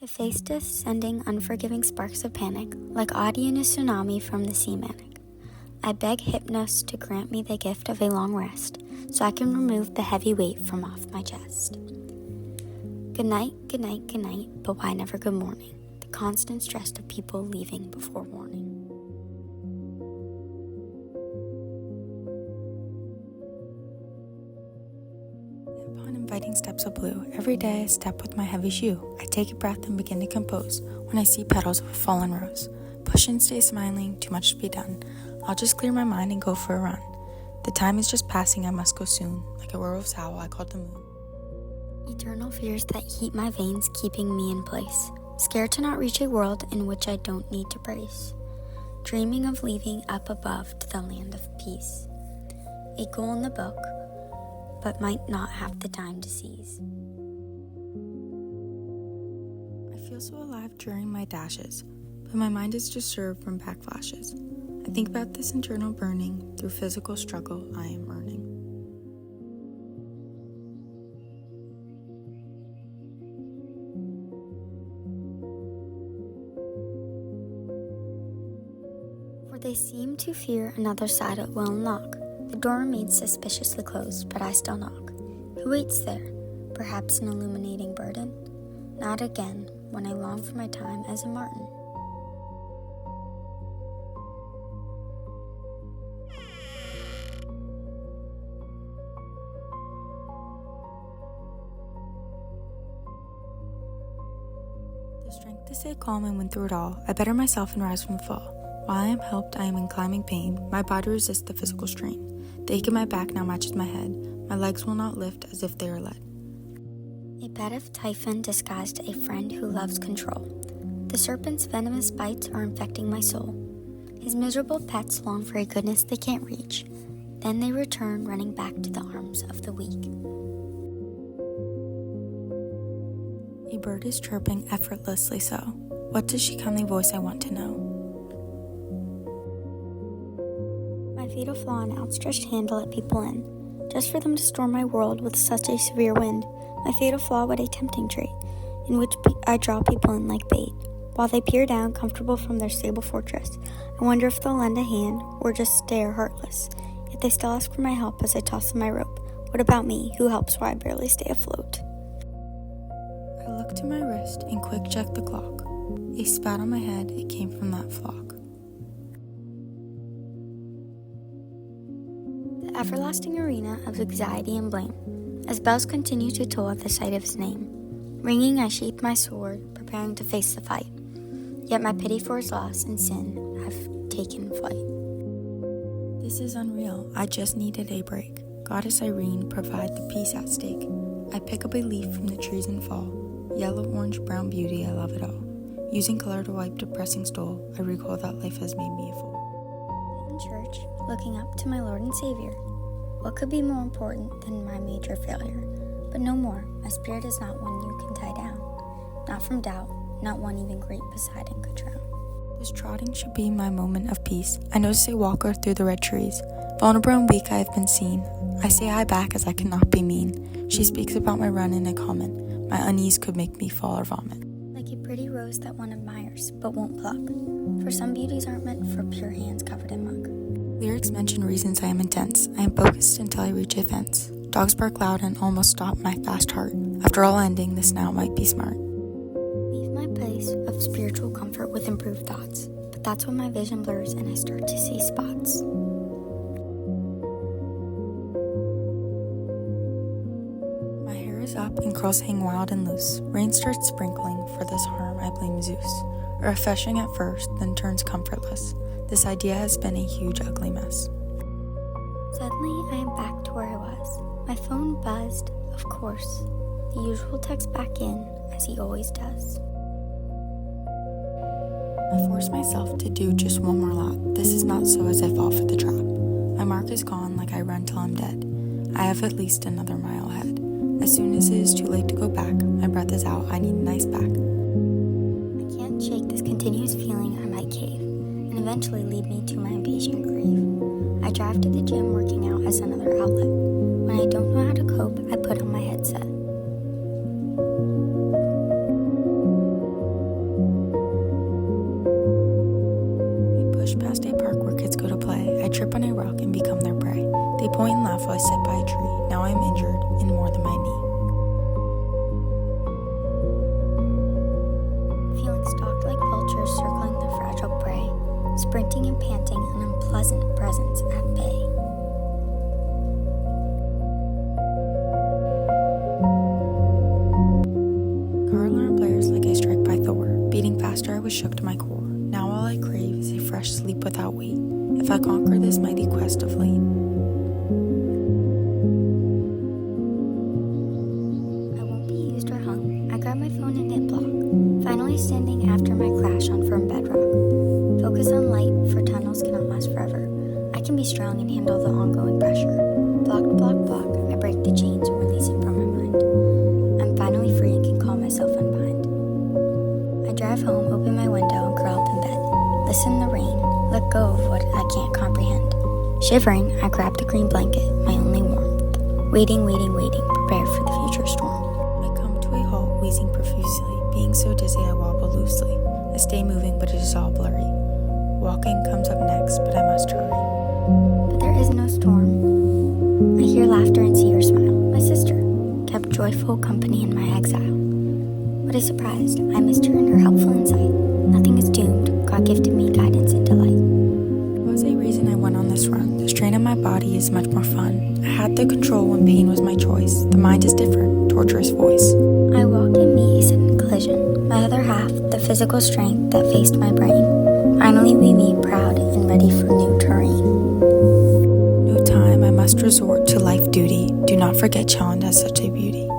I faced us sending unforgiving sparks of panic, like Adi in a tsunami from the sea manic. I beg Hypnos to grant me the gift of a long rest, so I can remove the heavy weight from off my chest. Good night, good night, good night, but why never good morning? The constant stress of people leaving before warning. Upon inviting steps of blue, every day I step with my heavy shoe. I take a breath and begin to compose when I see petals of a fallen rose. Push and stay smiling, too much to be done. I'll just clear my mind and go for a run. The time is just passing, I must go soon. Like a werewolf's howl, I called the moon. Eternal fears that heat my veins, keeping me in place. Scared to not reach a world in which I don't need to brace. Dreaming of leaving up above to the land of peace. A goal in the book, but might not have the time to seize. I feel so alive during my dashes, but my mind is disturbed from backflashes. I think about this internal burning, through physical struggle I am earning. For they seem to fear another side will unlock. The door remains suspiciously closed, but I still knock. Who waits there? Perhaps an illuminating burden? Not again, when I long for my time as a martin. The strength to stay calm and win through it all. I better myself and rise from the fall. While I am helped, I am in climbing pain. My body resists the physical strain. The ache in my back now matches my head. My legs will not lift as if they are lead. A bed of typhon disguised a friend who loves control. The serpent's venomous bites are infecting my soul. His miserable pets long for a goodness they can't reach. Then they return running back to the arms of the weak. A bird is chirping effortlessly so. What does she kindly voice, I want to know? My fatal flaw and outstretched hand to let people in, just for them to storm my world with such a severe wind. My fatal flaw, what a tempting trait, in which I draw people in like bait. While they peer down, comfortable from their stable fortress, I wonder if they'll lend a hand, or just stare heartless. Yet they still ask for my help as I toss them my rope. What about me, who helps while I barely stay afloat? I look to my wrist and quick check the clock. A spat on my head, it came from that flock. The everlasting arena of anxiety and blame, as bells continue to toll at the sight of his name. Ringing, I sheath my sword, preparing to face the fight. Yet my pity for his loss and sin have taken flight. This is unreal, I just needed a break. Goddess Irene, provide the peace at stake. I pick up a leaf from the trees and fall. Yellow, orange, brown beauty, I love it all. Using color to wipe depressing stole, I recall that life has made me a fool. In church, looking up to my Lord and Savior. What could be more important than my major failure? But no more, my spirit is not one you can tie down. Not from doubt, not one even great Poseidon could drown. This trotting should be my moment of peace. I notice a walker through the red trees. Vulnerable and weak I have been seen. I say hi back as I cannot be mean. She speaks about my run in a comment. My unease could make me fall or vomit. Like a pretty rose that one admires, but won't pluck. For some beauties aren't meant for pure hands covered in muck. Lyrics mention reasons I am intense. I am focused until I reach a fence. Dogs bark loud and almost stop my fast heart. After all ending, this now might be smart. Leave my place of spiritual comfort with improved thoughts. But that's when my vision blurs and I start to see spots. Up and curls hang wild and loose. Rain starts sprinkling, for this harm I blame Zeus. Refreshing at first, then turns comfortless. This idea has been a huge ugly mess. Suddenly I am back to where I was. My phone buzzed, of course. The usual text back in, as he always does. I force myself to do just one more lap. This is not so as I fall for the trap. My mark is gone like I run till I'm dead. I have at least another mile ahead. As soon as it is too late to go back, my breath is out, I need an ice pack. I can't shake this continuous feeling I might cave, and eventually lead me to my impatient grief. I drive to the gym working out as another outlet. When I don't know how to cope, I put on my headset. point and laugh while I sit by a tree. Now I am injured in more than my knee. Feeling stalked like vultures circling the fragile prey, sprinting and panting, an unpleasant presence at bay. Car alarm blares like I strike by Thor. Beating faster, I was shook to my core. Now all I crave is a fresh sleep without weight. If I conquer this mighty quest of late. I won't be used or hung. I grab my phone and hit block. Finally standing after my crash on firm bedrock. Focus on light, for tunnels cannot last forever. I can be strong and handle the ongoing pressure. Block, block, block. I break the chains, releasing from my mind. I'm finally free and can call myself unbind. I drive home, open my window, and curl up in bed. Listen to the rain, let go of what I can't comprehend. Shivering, I grab the green blanket, my only warmth. Waiting, waiting, waiting, prepared for the future storm. I come to a halt, wheezing profusely. Being so dizzy, I wobble loosely. I stay moving, but it is all blurry. Walking comes up next, but I must hurry. But there is no storm. I hear laughter and see her smile. My sister kept joyful company in my exile. What a surprise! I missed her and her helpful insight. Nothing is doomed. God gifted me guidance and delight. There was a reason I went on this run. The strain on my body is much more fun. I had the control when pain was my choice. The mind is different, torturous voice. I walk and meet a sudden collision. My other half, the physical strength that faced my brain. Finally we meet proud and ready for new terrain. No time, I must resort to life duty. Do not forget challenge has such a beauty.